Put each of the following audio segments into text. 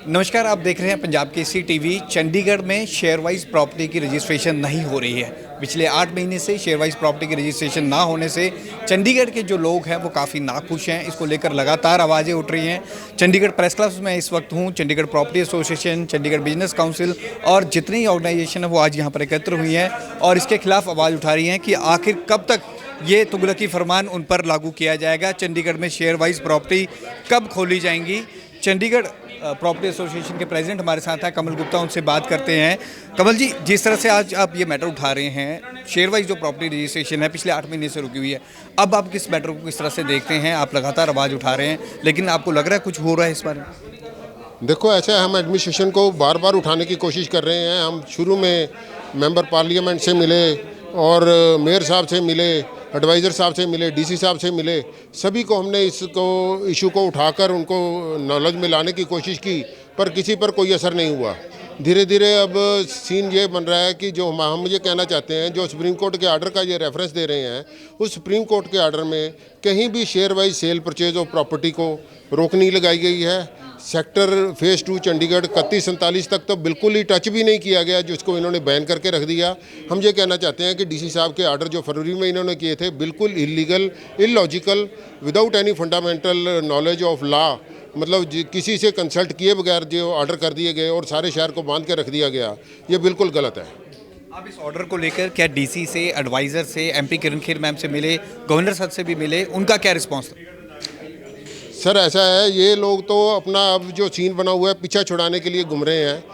नमस्कार, आप देख रहे हैं पंजाब केसरी टीवी। चंडीगढ़ में शेयर वाइज प्रॉपर्टी की रजिस्ट्रेशन नहीं हो रही है। पिछले 8 महीने से शेयर वाइज प्रॉपर्टी की रजिस्ट्रेशन ना होने से चंडीगढ़ के जो लोग हैं वो काफ़ी नाखुश हैं। इसको लेकर लगातार आवाज़ें उठ रही हैं। चंडीगढ़ प्रेस क्लब में इस वक्त हूँ। Chandigarh property association, Chandigarh business council और जितनी ऑर्गेनाइजेशन है वो आज यहाँ पर एकत्र हुई हैं और इसके खिलाफ आवाज़ उठा रही हैं कि आखिर कब तक ये तुगलकी फरमान उन पर लागू किया जाएगा। चंडीगढ़ में शेयर वाइज प्रॉपर्टी कब खोली जाएंगी। चंडीगढ़ प्रॉपर्टी एसोसिएशन के प्रेसिडेंट हमारे साथ हैं कमल गुप्ता, उनसे बात करते हैं। कमल जी, जिस तरह से आज आप ये मैटर उठा रहे हैं, शेयर वाइज जो प्रॉपर्टी रजिस्ट्रेशन है पिछले 8 महीने से रुकी हुई है, अब आप किस मैटर को किस तरह से देखते हैं? आप लगातार आवाज़ उठा रहे हैं, लेकिन आपको लग रहा है कुछ हो रहा है इस बारे में? देखो, ऐसा है, हम एडमिनिस्ट्रेशन को बार बार उठाने की कोशिश कर रहे हैं। हम शुरू में मेंबर पार्लियामेंट से मिले और मेयर साहब से मिले, एडवाइज़र साहब से मिले, डीसी साहब से मिले। सभी को हमने इसको इशू को उठाकर उनको नॉलेज में लाने की कोशिश की, पर किसी पर कोई असर नहीं हुआ। धीरे धीरे अब सीन ये बन रहा है कि जो हम ये कहना चाहते हैं, जो सुप्रीम कोर्ट के आर्डर का ये रेफरेंस दे रहे हैं, उस सुप्रीम कोर्ट के आर्डर में कहीं भी share wise cell purchase of property को रोक नहीं लगाई गई है। सेक्टर फेज़ 2 चंडीगढ़ 31-47 तक तो बिल्कुल ही टच भी नहीं किया गया, जिसको इन्होंने बैन करके रख दिया। हम ये कहना चाहते हैं कि डीसी साहब के आर्डर जो फरवरी में इन्होंने किए थे, बिल्कुल illegal, illogical, without any fundamental knowledge of law, मतलब किसी से कंसल्ट किए बगैर जो ऑर्डर कर दिए गए और सारे शहर को बांध के रख दिया गया, ये बिल्कुल गलत है। आप इस ऑर्डर को लेकर क्या डीसी से, एडवाइज़र से, एमपी किरण खेर मैम से मिले, गवर्नर साहब से भी मिले, उनका क्या रिस्पॉन्स था? सर, ऐसा है, ये लोग तो अपना अब जो सीन बना हुआ है पीछा छुड़ाने के लिए घूम रहे हैं,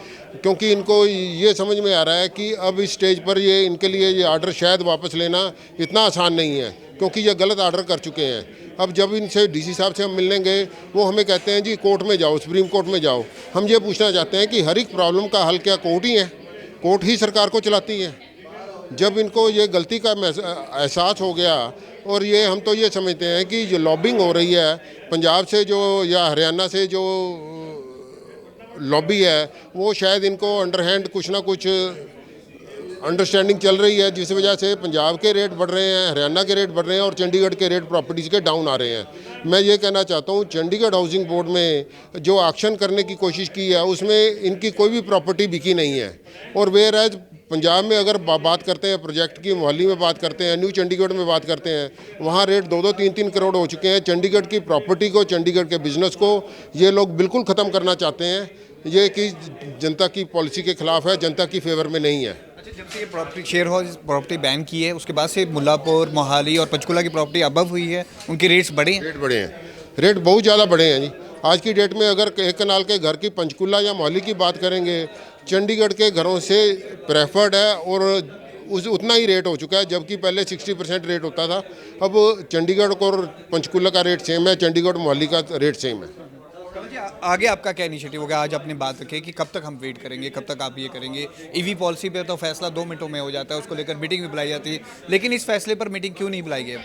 क्योंकि इनको ये समझ में आ रहा है कि अब इस स्टेज पर ये इनके लिए ये आर्डर शायद वापस लेना इतना आसान नहीं है, क्योंकि ये गलत आर्डर कर चुके हैं। अब जब इनसे डीसी साहब से हम मिलने गए, वो हमें कहते हैं जी कोर्ट में जाओ, सुप्रीम कोर्ट में जाओ। हम ये पूछना चाहते हैं कि हर एक प्रॉब्लम का हल क्या कोर्ट ही है? कोर्ट ही सरकार को चलाती है। जब इनको ये गलती का एहसास हो गया, और ये हम तो ये समझते हैं कि जो लॉबिंग हो रही है पंजाब से जो या हरियाणा से जो लॉबी है, वो शायद इनको अंडरहैंड कुछ ना कुछ अंडरस्टैंडिंग चल रही है, जिस वजह से पंजाब के रेट बढ़ रहे हैं, हरियाणा के रेट बढ़ रहे हैं और चंडीगढ़ के रेट प्रॉपर्टीज़ के डाउन आ रहे हैं। मैं ये कहना चाहता हूँ, चंडीगढ़ हाउसिंग बोर्ड में जो एक्शन करने की कोशिश की है, उसमें इनकी कोई भी प्रॉपर्टी बिकी नहीं है। और वेयर एज पंजाब में अगर बात करते हैं प्रोजेक्ट की, मोहाली में बात करते हैं, न्यू चंडीगढ़ में बात करते हैं, वहाँ रेट 2-2, 3-3 करोड़ हो चुके हैं। चंडीगढ़ की प्रॉपर्टी को, चंडीगढ़ के बिजनेस को ये लोग बिल्कुल ख़त्म करना चाहते हैं। ये कि जनता की पॉलिसी के खिलाफ है, जनता की फेवर में नहीं है। अच्छा, जब से ये property share house property ban की है, उसके बाद से मुल्लापुर, मोहाली और पंचकुला की प्रॉपर्टी अबव हुई है, उनके रेट्स बढ़े हैं? रेट बढ़े हैं, रेट बहुत ज़्यादा बढ़े हैं जी। आज की डेट में अगर एक कनाल के घर की पंचकुला या मोहाली की बात करेंगे, चंडीगढ़ के घरों से प्रेफर्ड है और उतना ही रेट हो चुका है, जबकि पहले 60% रेट होता था। अब चंडीगढ़ और पंचकुला का रेट सेम है, चंडीगढ़ मोहाली का रेट सेम है। कमल जी, आगे आपका क्या इनिशिएटिव होगा? आज आपने बात रखी कि कब तक हम वेट करेंगे, कब तक आप ये करेंगे? ईवी पॉलिसी पे तो फैसला 2 मिनटों में हो जाता है, उसको लेकर मीटिंग भी बुलाई जाती है, लेकिन इस फैसले पर मीटिंग क्यों नहीं बुलाई गई?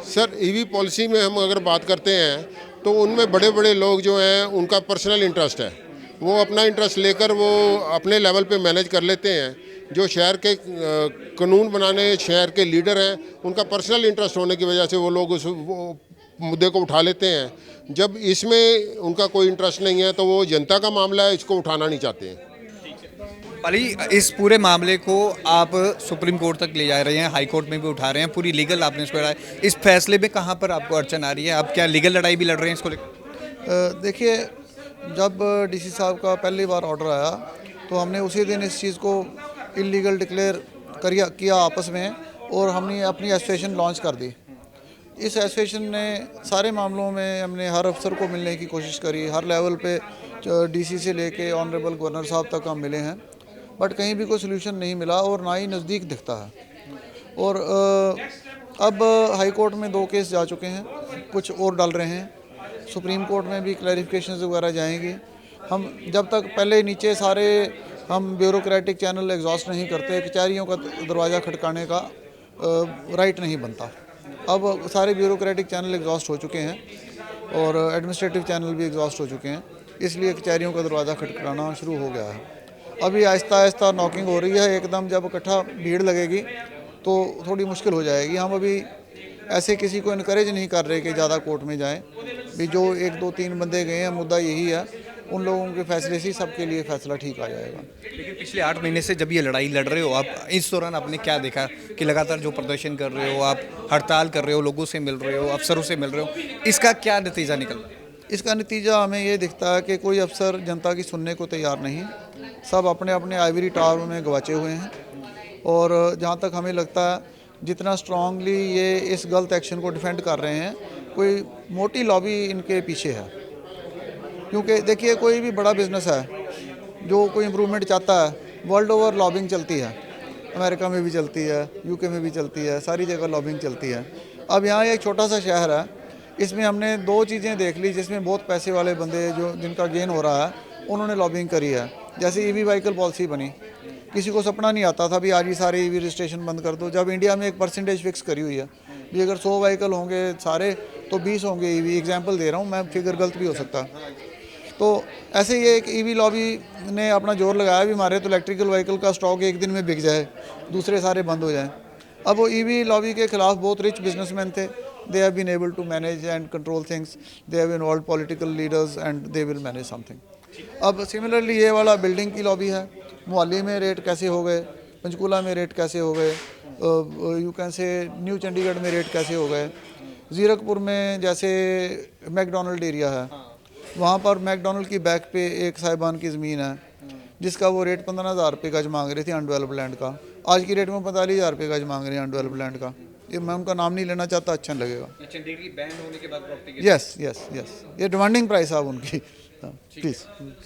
सर, ईवी पॉलिसी में हम अगर बात करते हैं तो उनमें बड़े बड़े लोग जो हैं उनका पर्सनल इंटरेस्ट है, वो अपना इंटरेस्ट लेकर वो अपने लेवल पे मैनेज कर लेते हैं। जो शहर के कानून बनाने शहर के लीडर हैं, उनका पर्सनल इंटरेस्ट होने की वजह से वो लोग वो मुद्दे को उठा लेते हैं। जब इसमें उनका कोई इंटरेस्ट नहीं है तो वो जनता का मामला है, इसको उठाना नहीं चाहते हैं। अली, इस पूरे मामले को आप सुप्रीम कोर्ट तक ले जा रहे हैं, हाई कोर्ट में भी उठा रहे हैं, पूरी लीगल आपने इसको लड़ाई, इस फैसले में कहाँ पर आपको अड़चन आ रही है? आप क्या लीगल लड़ाई भी लड़ रहे हैं इसको लेकर? देखिए, जब डीसी साहब का पहली बार ऑर्डर आया तो हमने उसी दिन इस चीज़ को इलीगल डिक्लेयर किया आपस में, और हमने अपनी एसोसिएशन लॉन्च कर दी। इस एसोसिएशन ने सारे मामलों में हमने हर अफसर को मिलने की कोशिश करी, हर लेवल पे डीसी से लेके ऑनरेबल गवर्नर साहब तक हम मिले हैं, बट कहीं भी कोई सोल्यूशन नहीं मिला और ना ही नज़दीक दिखता है। और अब हाई कोर्ट में 2 केस जा चुके हैं, कुछ और डल रहे हैं, सुप्रीम कोर्ट में भी क्लैरिफिकेशन वगैरह जाएंगी। हम जब तक पहले नीचे सारे हम ब्यूरोक्रेटिक चैनल एग्जॉस्ट नहीं करते, कचहरियों का दरवाज़ा खटकाने का राइट नहीं बनता। अब सारे ब्यूरोक्रेटिक चैनल एग्जॉस्ट हो चुके हैं और एडमिनिस्ट्रेटिव चैनल भी एग्जॉस्ट हो चुके हैं, इसलिए कचहरियों का दरवाज़ा खटखटाना शुरू हो गया है। अभी आहिस्ता आहिस्ता नॉकिंग हो रही है, एकदम जब इकट्ठा भीड़ लगेगी तो थोड़ी मुश्किल हो जाएगी। हम अभी ऐसे किसी को इनकरेज नहीं कर रहे कि ज़्यादा कोर्ट में जाएं, भी जो 1, 2, 3 बंदे गए हैं, मुद्दा यही है, उन लोगों के फैसले से ही सबके लिए फैसला ठीक आ जाएगा। लेकिन पिछले 8 महीने से जब ये लड़ाई लड़ रहे हो आप, इस दौरान आपने क्या देखा कि लगातार जो प्रदर्शन कर रहे हो आप, हड़ताल कर रहे हो, लोगों से मिल रहे हो, अफसरों से मिल रहे हो, इसका क्या नतीजा निकल रहा है? इसका नतीजा हमें ये दिखता है कि कोई अफसर जनता की सुनने को तैयार नहीं, सब अपने अपने आइवरी टावर में गवाचे हुए हैं। और जहाँ तक हमें लगता है जितना स्ट्रांगली ये इस गलत एक्शन को डिफेंड कर रहे हैं, कोई मोटी लॉबी इनके पीछे है। क्योंकि देखिए कोई भी बड़ा बिजनेस है जो कोई इम्प्रूवमेंट चाहता है, वर्ल्ड ओवर लॉबिंग चलती है, अमेरिका में भी चलती है, यूके में भी चलती है, सारी जगह लॉबिंग चलती है। अब यहाँ एक छोटा सा शहर है, इसमें हमने 2 चीज़ें देख ली जिसमें बहुत पैसे वाले बंदे जो जिनका गेन हो रहा है उन्होंने लॉबिंग करी है। जैसे ईवी व्हीकल पॉलिसी बनी, किसी को सपना नहीं आता था भी आज ही सारे ईवी रजिस्ट्रेशन बंद कर दो। जब इंडिया में एक परसेंटेज फिक्स करी हुई है भी अगर 100 व्हीकल होंगे सारे तो 20 होंगे ईवी, एग्जाम्पल दे रहा हूँ मैं, फिगर गलत भी हो सकता है। तो ऐसे ही एक ईवी लॉबी ने अपना जोर लगाया भी हमारे तो इलेक्ट्रिकल व्हीकल का स्टॉक एक दिन में बिक जाए, दूसरे सारे बंद हो जाएं। अब वो ईवी लॉबी के खिलाफ बहुत रिच बिजनेसमैन थे, they have been able to manage and control things, they have involve political leaders and they will manage something. अब सिमिलरली ये वाला बिल्डिंग की लॉबी है, मोहाली में रेट कैसे हो गए, पंचकूला में रेट कैसे हो गए, you can say new Chandigarh में रेट कैसे हो गए, जीरकपुर में जैसे मैकडोनल्ड एरिया है, वहाँ पर मैकडोनल्ड की बैक पे एक साहिबान की ज़मीन है जिसका वो रेट 15,000 रुपये गज मांग रहे थे अनडेवलप्ड लैंड का, आज की रेट में 45,000 रुपये गज मांग रहे हैं अनडेवलप्ड लैंड का। ये मैं उनका नाम नहीं लेना चाहता, अच्छा नहीं लगेगा। चंडीगढ़ की बैन होने के बाद प्रॉपर्टी यस यस यस, ये डिमांडिंग प्राइस है अब उनकी। प्लीज़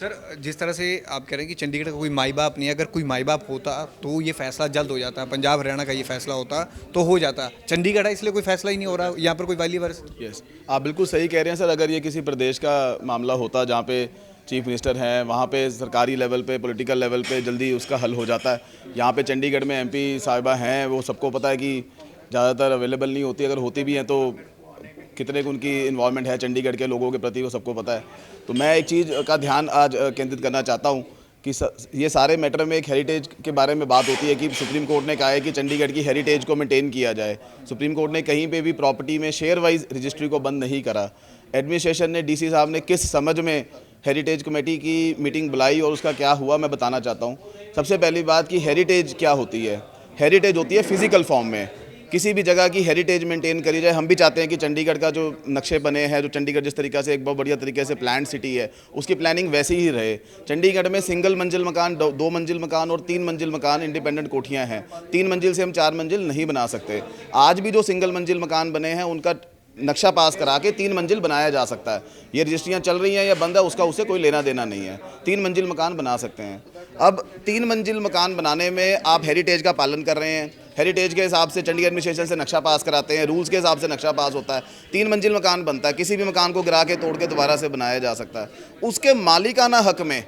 सर, जिस तरह से आप कह रहे हैं कि चंडीगढ़ का कोई माई बाप नहीं है, अगर कोई माई बाप होता तो ये फैसला जल्द हो जाता, पंजाब हरियाणा का ये फैसला होता तो हो जाता। चंडीगढ़ है इसलिए कोई फैसला ही नहीं हो रहा, यहाँ पर कोई वाली वर्ष। यस, आप बिल्कुल सही कह रहे हैं सर। अगर ये किसी प्रदेश का मामला होता जहाँ पे चीफ मिनिस्टर हैं, वहाँ पे सरकारी लेवल पे, पॉलिटिकल लेवल पे जल्दी उसका हल हो जाता है। यहाँ पे चंडीगढ़ में एमपी साहिबा हैं, वो सबको पता है कि ज़्यादातर अवेलेबल नहीं होती, अगर होती भी हैं तो कितने की उनकी इन्वॉल्वमेंट है चंडीगढ़ के लोगों के प्रति, वो सबको पता है। तो मैं एक चीज़ का ध्यान आज केंद्रित करना चाहता हूँ कि ये सारे मैटर में एक हेरिटेज के बारे में बात होती है कि सुप्रीम कोर्ट ने कहा है कि चंडीगढ़ की हेरिटेज को मेंटेन किया जाए। सुप्रीम कोर्ट ने कहीं पे भी प्रॉपर्टी में शेयर वाइज रजिस्ट्री को बंद नहीं करा। एडमिनिस्ट्रेशन ने, डीसी साहब ने किस समझ में हेरिटेज कमेटी की मीटिंग बुलाई और उसका क्या हुआ मैं बताना चाहता हूँ। सबसे पहली बात कि हेरिटेज क्या होती है। हेरिटेज होती है फिजिकल फॉर्म में, किसी भी जगह की हेरिटेज मेंटेन करी जाए। हम भी चाहते हैं कि चंडीगढ़ का जो नक्शे बने हैं, जो चंडीगढ़ जिस तरीके से एक बहुत बढ़िया तरीके से प्लान्ड सिटी है, उसकी प्लानिंग वैसी ही रहे। चंडीगढ़ में सिंगल मंजिल मकान, 2 मंजिल मकान और 3 मंजिल मकान इंडिपेंडेंट कोठियाँ हैं। 3 मंजिल से हम 4 मंजिल नहीं बना सकते। आज भी जो सिंगल मंजिल मकान बने हैं उनका नक्शा पास करा के 3 मंजिल बनाया जा सकता है। ये रजिस्ट्रियाँ चल रही हैं या बंद है उसका उससे कोई लेना देना नहीं है। 3 मंजिल मकान बना सकते हैं। अब 3 मंजिल मकान बनाने में आप हेरिटेज का पालन कर रहे हैं, हेरिटेज के हिसाब से चंडीगढ़ एडमिनिस्ट्रेशन से नक्शा पास कराते हैं, रूल्स के हिसाब से नक्शा पास होता है, 3 मंजिल मकान बनता है। किसी भी मकान को गिरा के तोड़ के दोबारा से बनाया जा सकता है। उसके मालिकाना हक में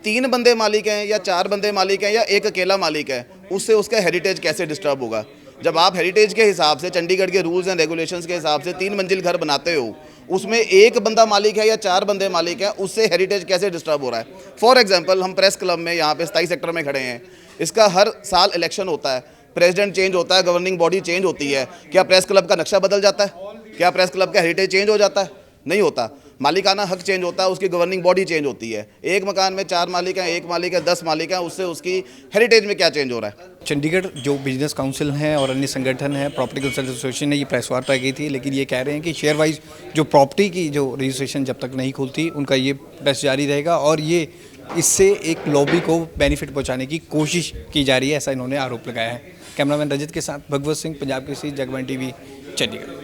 3 बंदे मालिक हैं या 4 बंदे मालिक हैं या एक अकेला मालिक है, उससे उसका हेरिटेज कैसे डिस्टर्ब होगा। जब आप हेरिटेज के हिसाब से, चंडीगढ़ के रूल्स एंड रेगुलेशंस के हिसाब से 3 मंजिल घर बनाते हो, उसमें एक बंदा मालिक है या 4 बंदे मालिक हैं, उससे हेरिटेज कैसे डिस्टर्ब हो रहा है। फॉर एग्जांपल, हम प्रेस क्लब में यहाँ पे 27 सेक्टर में खड़े हैं, इसका हर साल इलेक्शन होता है, प्रेसिडेंट चेंज होता है, गवर्निंग बॉडी चेंज होती है। क्या प्रेस क्लब का नक्शा बदल जाता है? क्या प्रेस क्लब का हेरिटेज चेंज हो जाता है? नहीं होता। मालिकाना हक चेंज होता है, उसकी गवर्निंग बॉडी चेंज होती है। एक मकान में 4 मालिक हैं, 1 मालिक है, 10 मालिक हैं, उससे उसकी हेरिटेज में क्या चेंज हो रहा है। चंडीगढ़ जो बिजनेस काउंसिल हैं और अन्य संगठन हैं, प्रॉपर्टी कंसल्टेंट एसोसिएशन ने ये प्रेस वार्ता की थी, लेकिन ये कह रहे हैं कि शेयर वाइज जो प्रॉपर्टी की जो रजिस्ट्रेशन जब तक नहीं खुलती उनका ये प्रोटेस्ट जारी रहेगा और ये इससे एक लॉबी को बेनिफिट पहुंचाने की कोशिश की जा रही है, ऐसा इन्होंने आरोप लगाया है। कैमरामैन रजत के साथ भगवत सिंह, पंजाब केसरी, जगबानी टीवी, चंडीगढ़।